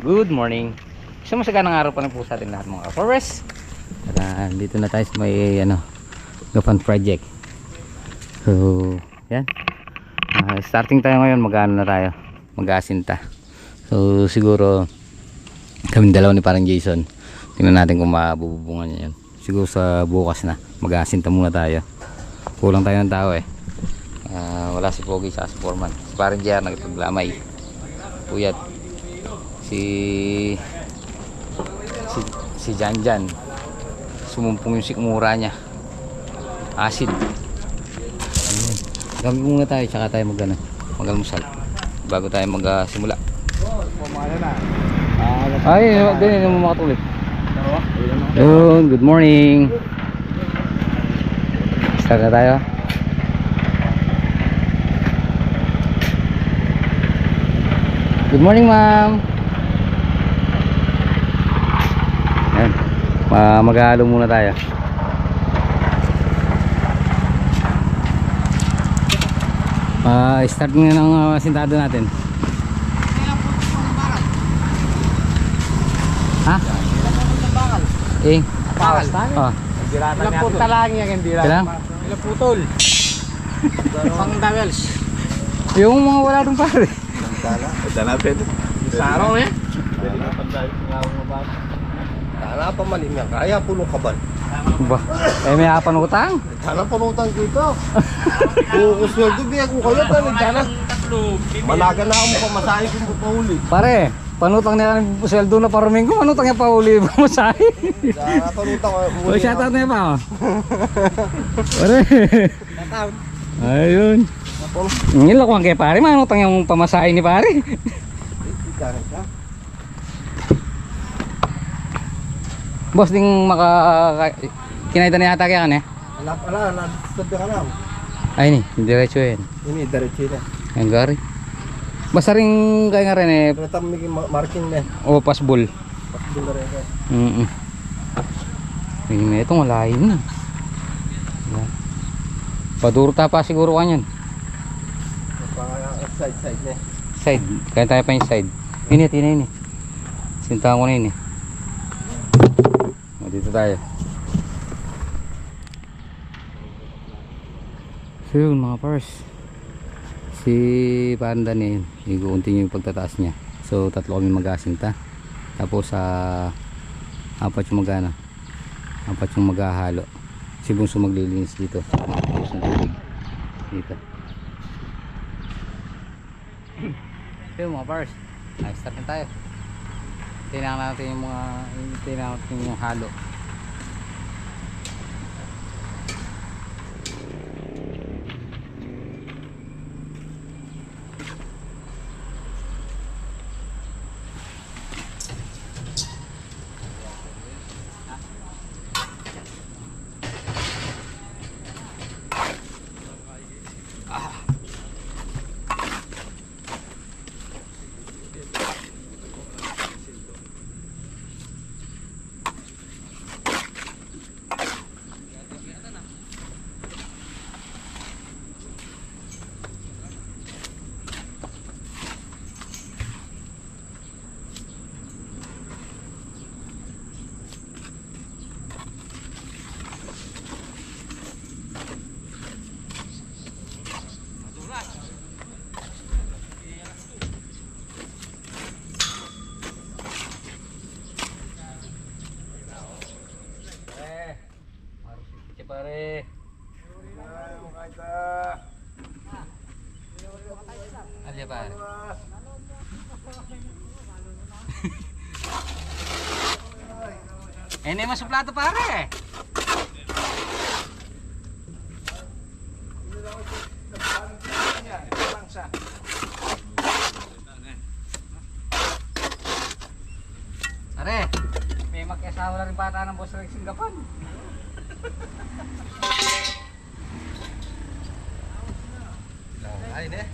Good morning. Isang masaganang araw pa rin po sa atin lahat mga ka-farmers. At dito na tayo sa may gapan project. So, yan. Starting tayo ngayon, mag-ano na tayo. Mag-aasinta. So, siguro kami dalawa ni parang Jason. Tingnan natin kung mabubungan niya yan. Siguro sa bukas na. Mag-aasinta muna tayo. Kulang tayo ng tao eh. Wala si Pogi sa si Foreman. Si parang JR nagpaglamay. Puyat. Si Janjan sumumpong yung sikmura niya, acid. Gamit muna tayo tsaka tayo mag-almusal bago tayo magsimula. Ay, din mo makatuloy. Yun, good morning. Start na tayo. Good morning, ma'am. Ayan. Maghahalo muna tayo. Start nga ng sintado natin. Ha? Eh? Bakal? Oh. Ilang punta lang yan, hindi lang. Ilang putol. Pang dawels. Yung mga wala dun pare. Dala pwede. Sarong eh. Dala pa malim yan. Kaya puno kaban. Ba? May apan utang. Dala panutang dito. Kung sweldo biya ko kayo pa dala. Managa na ako pamasahe kung papahuli. Pare, panutang niya ng sweldo na paruming ko, panutang niya pa uli pamasahe. Dala panutang. O shoutout niya pa oh. Pare. Ayun. Ngilo ko ang kay pare, manutang yung pamasahe ni pare. Boss ding kinaita na yata kaya kan eh. Wala, sabi ka lang. Ay ni, diretso yan. Ini diretso na. Ang gari. Basta rin kaya nga rin eh. Pinatam may marking na. O pasbol. Pasbol na rin. Tingnan ito, malalim na. Padurta pa siguro kanyan. Side na. Side, kaya tayo pa yung side. Ini. Sintahan ko na yun eh. O, dito tayo. So yun mga pars, si Pandan eh, i-continue yung pagtataas niya. So tatlo kami mag-asinta. Tapos apat yung apat yung maghahalo. Si Bunso maglilinis dito. Tapos ng tubig dito. So yun mga pars, start na tayo. Tingnan natin yung halo. Pare. Alya pare. Ini masuk plato pare. Pare, may magkasawa na rin bata ng boss ng Singapore. Ay, ne?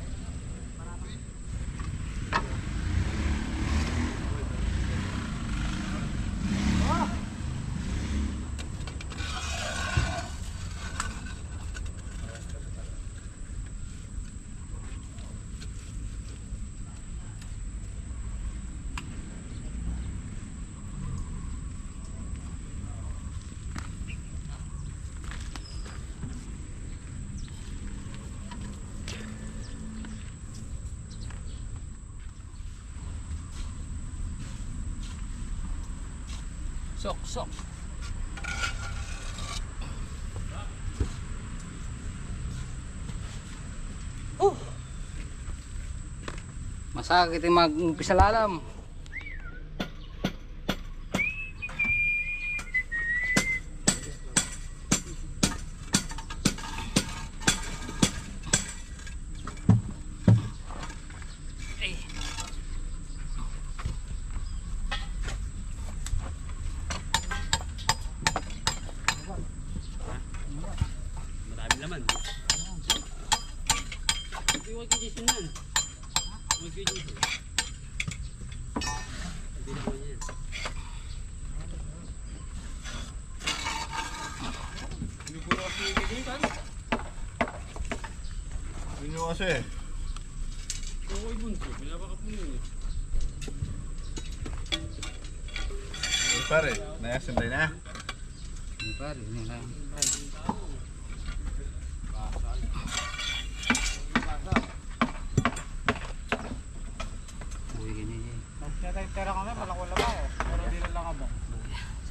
Sok, sok. Masakit yung mag-umpisa lalam. Marami laman. Huwag yung Jason yan. Huwag yung Jason. Hindi naman yan. Binuburo kasi yung ganyan kan? Yun nyo kasi. Oo, ay bunso. Pinaba ka po yun eh. Pare, nayasin tayo na. Hindi pa rin. Hindi lang. Uy, ganyan yan. Kaya tayo tera kami, malako lang ako. Pero di lang ako.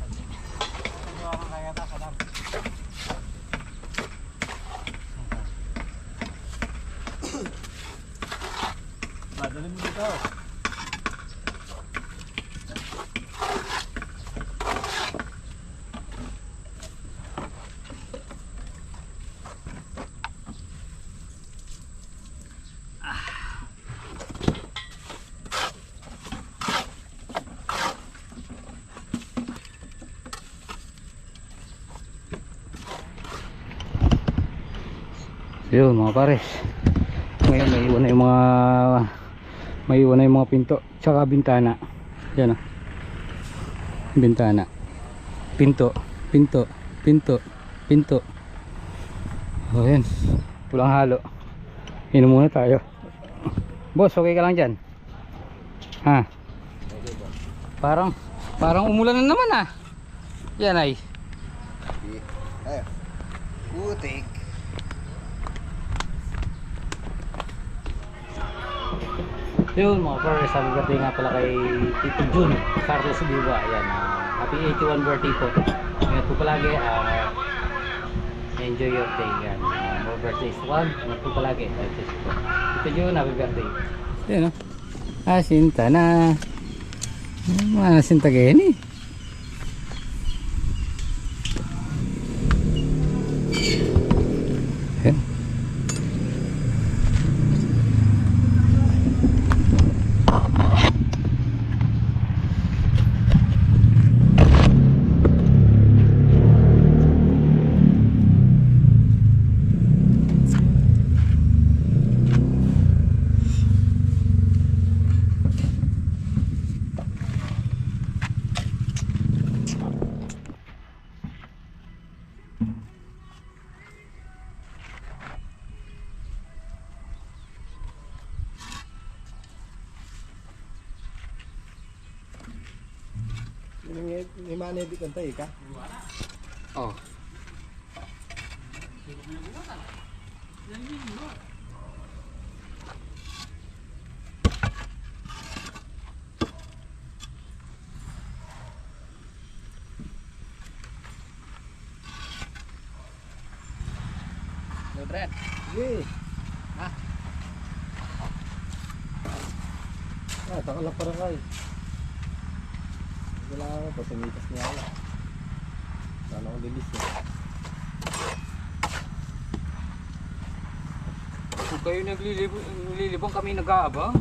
Sabi ako kaya ta, sadam. Madali mo dito. Yun mga pares. Ngayon may iwan na yung mga pinto tsaka bintana. Yan oh. Bintana. Pinto, pinto, pinto, pinto. Oh yan. Pulang halo. Inom muna tayo. Boss, okay ka lang dyan? Ha? Parang umulan na naman ah. Yan ay. Ay, putik. Yun mga pares, sabi birthday nga pala kay Tito Jun Carlos Viva. Ayan, happy 81 birthday po. Ingat po palagi, enjoy your day. Yan, more birthdays to come. Ingat po palagi. Tito Jun, happy birthday. Yun o, asinta na. Asinta gani. Yan. Ni mana di kantay ka? Oh. Nutret. Sige. Takalak para kay. Wala ako, patimitas niya ako. Sana akong lilis niya. Kung kayo naglilibong kami nag-aabang.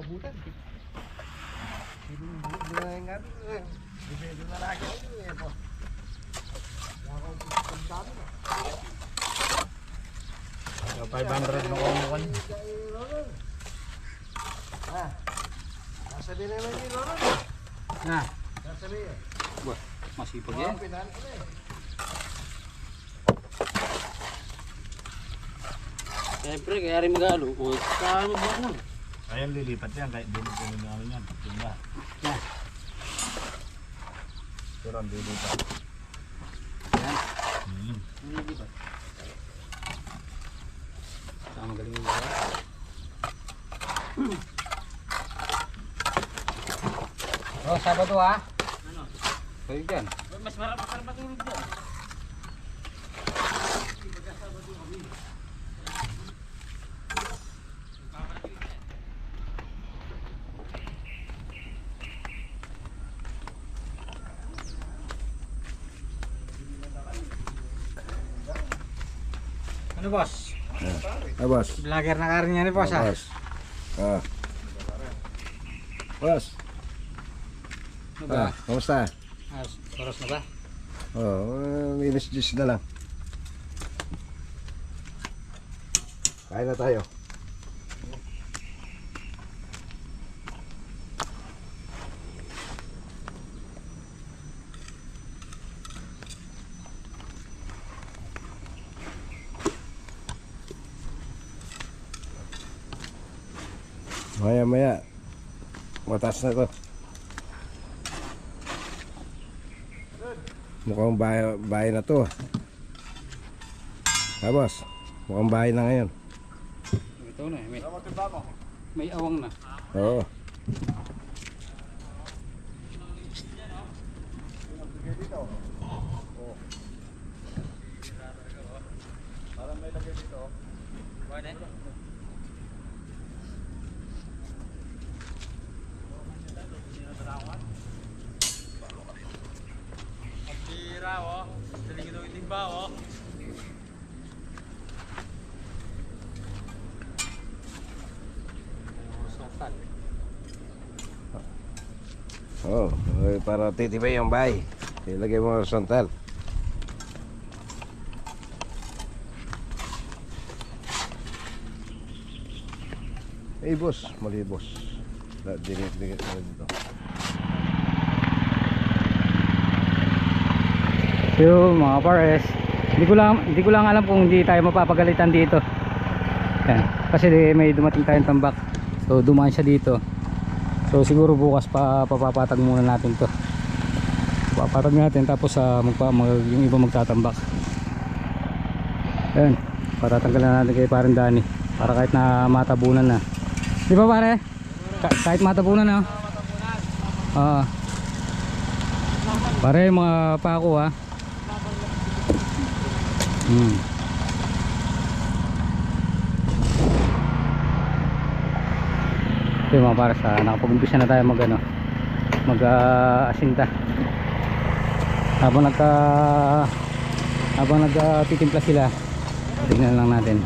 abutan. Hindi na nga rin. Depende na lagi eh. Ang dami na. 500 na kumukuha. Nasa din naman yung loro. Na. Nasa din. Masipag yan. Pinaan ko na eh. Siyempre, kaya rin mag-alo. O, saan mo ba na? Ayun, lilipat yan kahit dinipunin namin yan. Tingnan. Yan. Pero ang lilipat. Yan. Hmm. Saka magaling mo ba? Oh, Sabado ha? Ano? Kayo dyan. Mas marap matulog dyan. Ano boss? Boss. Vlogger na ka rin yan ni boss ha? Boss. Boss. Ano ba? Kamusta? Oras na ba? Minus juice na lang. Kain na tayo. Maya mataas na to. Mukhang bahay na to. Boss, mukhang bahay na ngayon. Ito na may awang na. Oo. Tira, oh. Daling ito iting ba, oh. Para titibay yung bahay. Ilagay mo horizontal. Boss, mali boss. Dingit dito. So mga pares, hindi ko lang alam kung hindi tayo mapapagalitan dito. Yan. Kasi may dumating tayong tambak. So dumaan siya dito. So siguro bukas papapatag muna natin to. Papatag natin tapos yung iba magtatambak. Ayan, patatanggalan natin kay Parang Dani para kahit na matabunan na. Di ba pare? Kahit matabunan na. Pare mga pako ha. Okay mga pares, nakapag-umpisa na tayo mag-asinta. Habang nagtitimpla sila, tignan lang natin.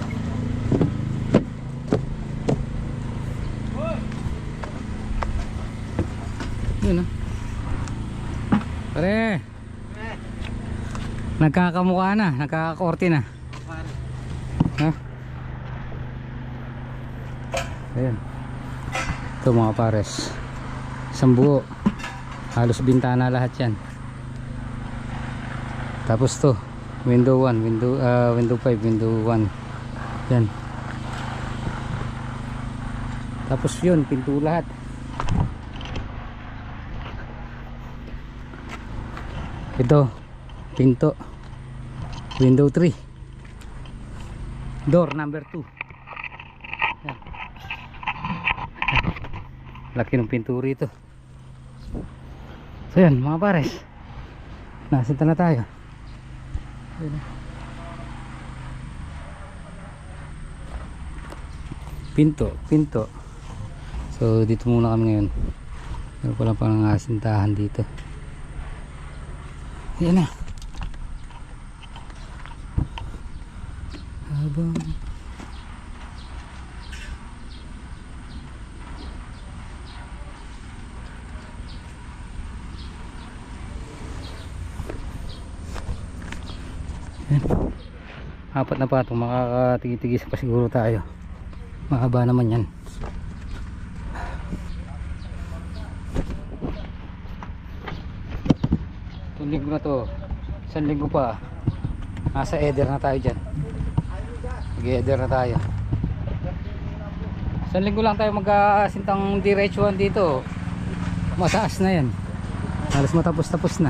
Yun pare, nagkakamukha na, nagkakakorte na. Ha? Ayan. Ito mga pares, isang buo, halos bintana lahat yan. Tapos to window 1, window 5, window 1 yan. Tapos yun, pinto lahat. Ito pinto, window 3, door number 2 yan. Laki ng pinto rito. So yan mga pares, nasinta na tayo. Pinto. So dito muna kami ngayon. Pero pala pang asintahan dito. Yan na. Habang Apat na patong, makakatigis pa siguro tayo. Mahaba naman yan. Itong linggo na to, isang linggo pa, nasa eder na tayo dyan. Mag-eder na tayo. Isang linggo lang tayo mag-asintang diretsuhan dito. Mataas na yan, halos matapos-tapos na.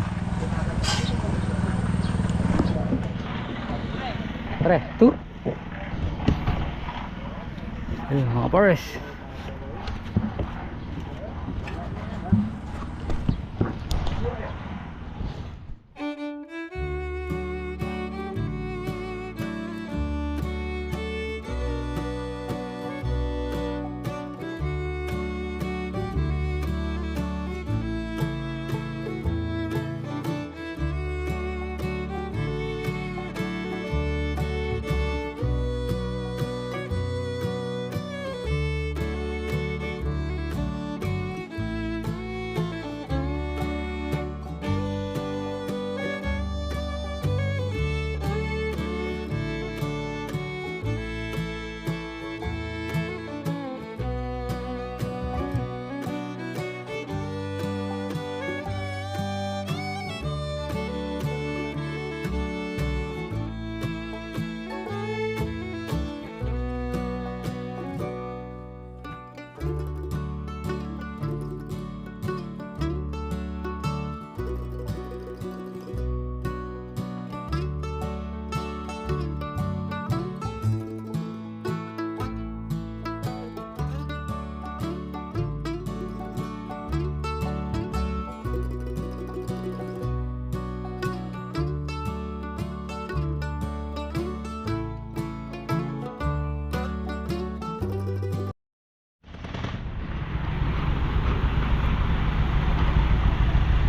Pre, 2 ayun mga pares.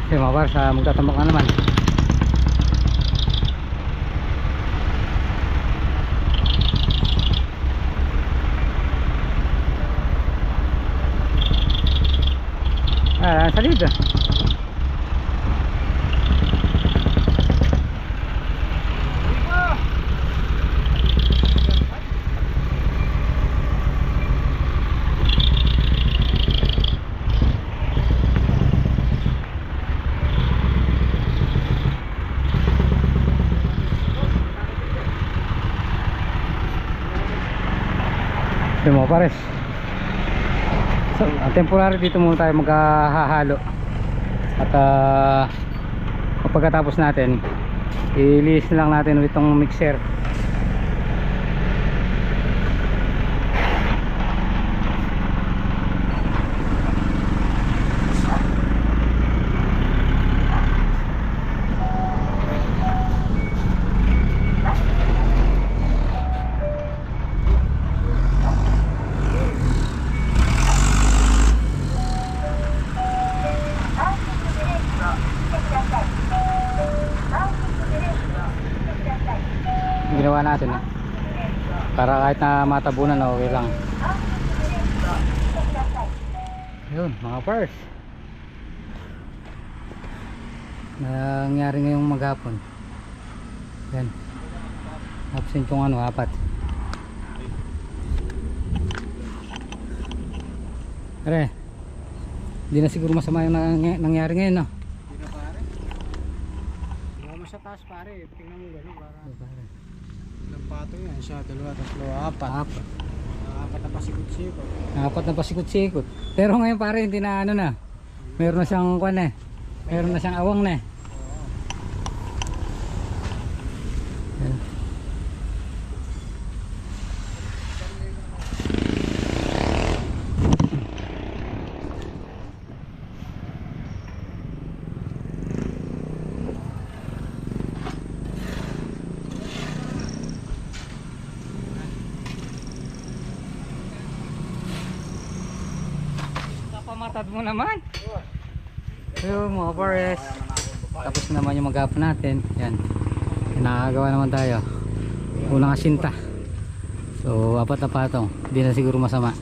Okay mga pares, magtatambak na naman. Salida. Okay mga pares, so temporary dito muna tayo maghahalo. At pagkatapos natin i-release lang natin ulit itong mixer. Ginawa natin para kahit na matabunan okay lang. Yun mga pars, nangyari ngayong maghapon. Yan, absent yung apat. Pare, hindi na siguro masama yung nangyari ngayon, no? Hindi na pare. Huwag mo sa taas pare, tingnan mo gano'n para. Ilang pato yan siya, 2, 3, 4. Apat na pasikot-sikot. Apat na pasikot-sikot. Pero ngayon pare hindi na ano na. Meron na siyang kwan eh. Meron na siyang awang na eh. Yan. Pamatad mo naman. So mga pares, tapos naman yung maghapon natin. Yan, nakagawa naman tayo unang asinta. So 4 na patong, hindi na siguro masama.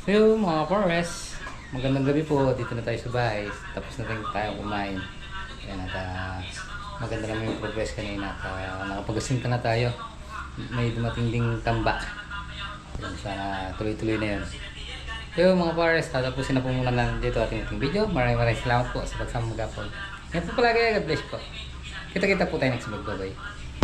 So mga pares, magandang gabi po. Dito na tayo sa bahay. Tapos na tayo kumain. Ayan, at maganda naman yung progress kanina. At nakapag-asinta na tayo. May dumating ding tamba. Ayan, sana tuloy-tuloy na yun. So mga pares, tatapusin na po muna lang dito ating video. Maraming salamat po sa pagsama mag-upload. Yan po palagi. God bless po. Kita-kita po tayo next vlog. Bye-bye.